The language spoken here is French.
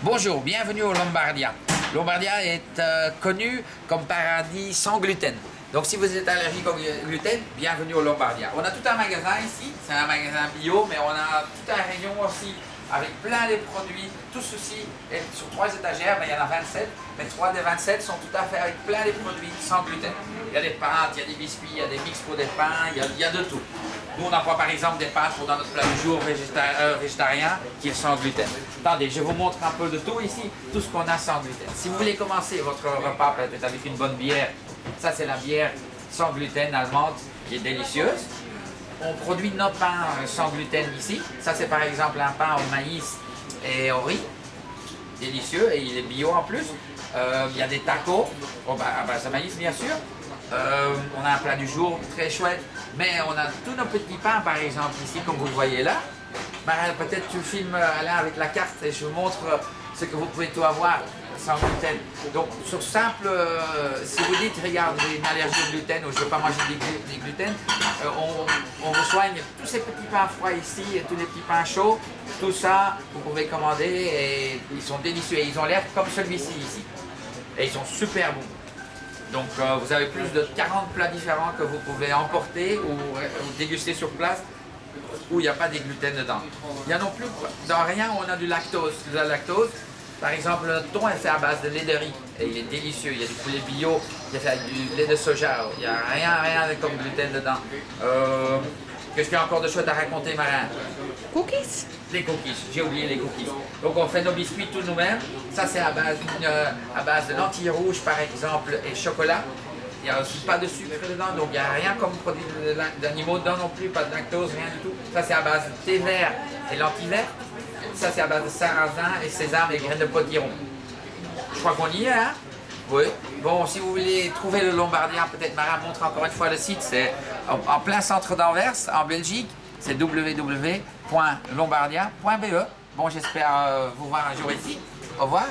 Bonjour, bienvenue au Lombardia. Lombardia est connu comme paradis sans gluten. Donc si vous êtes allergique au gluten, bienvenue au Lombardia. On a tout un magasin ici, c'est un magasin bio, mais on a tout un rayon aussi avec plein de produits. Tout ceci est sur 3 étagères, mais il y en a 27. Mais 3 des 27 sont tout à fait avec plein de produits sans gluten. Il y a des pâtes, il y a des biscuits, il y a des mix pour des pains, il y a de tout. Nous, on emploie par exemple des pâtes pour dans notre plat du jour végétarien qui est sans gluten. Attendez, je vous montre un peu de tout ici, tout ce qu'on a sans gluten. Si vous voulez commencer votre repas peut-être avec une bonne bière, ça c'est la bière sans gluten allemande qui est délicieuse. On produit nos pains sans gluten ici. Ça c'est par exemple un pain au maïs et au riz, délicieux et il est bio en plus. Il y a des tacos à base de maïs bien sûr. On a un plat du jour très chouette, mais on a tous nos petits pains par exemple ici comme vous le voyez là. Peut-être tu filmes Alain avec la carte et je vous montre ce que vous pouvez tout avoir sans gluten. Donc sur simple, si vous dites regarde j'ai une allergie au gluten ou je ne veux pas manger des gluten, on vous soigne tous ces petits pains froids ici et tous les petits pains chauds, tout ça vous pouvez commander et ils sont délicieux et ils ont l'air comme celui-ci ici et ils sont super bons. Donc vous avez plus de 40 plats différents que vous pouvez emporter ou déguster sur place où il n'y a pas de gluten dedans. Il n'y a non plus, dans rien on a du lactose. De la lactose, par exemple le thon est fait à base de lait de riz et il est délicieux. Il y a du poulet bio qui est fait avec du lait de soja. Il n'y a rien comme gluten dedans. Qu'est-ce qu'il y a encore de chouette à raconter, Marin? Cookies? Les cookies, j'ai oublié les cookies. Donc on fait nos biscuits tous nous-mêmes. Ça c'est à base de lentilles rouges par exemple et chocolat. Il n'y a aussi pas de sucre dedans, donc il n'y a rien comme produit d'animaux dedans non plus, pas de lactose, rien du tout. Ça c'est à base de thé vert et lentilles vertes. Ça c'est à base de sarrasin et sésame et graines de potiron. Je crois qu'on y est, hein? Oui. Bon, si vous voulez trouver le Lombardia, peut-être Marin montre encore une fois le site. C'est en plein centre d'Anvers, en Belgique. C'est www.lombardia.be. Bon, j'espère vous voir un jour ici. Au revoir.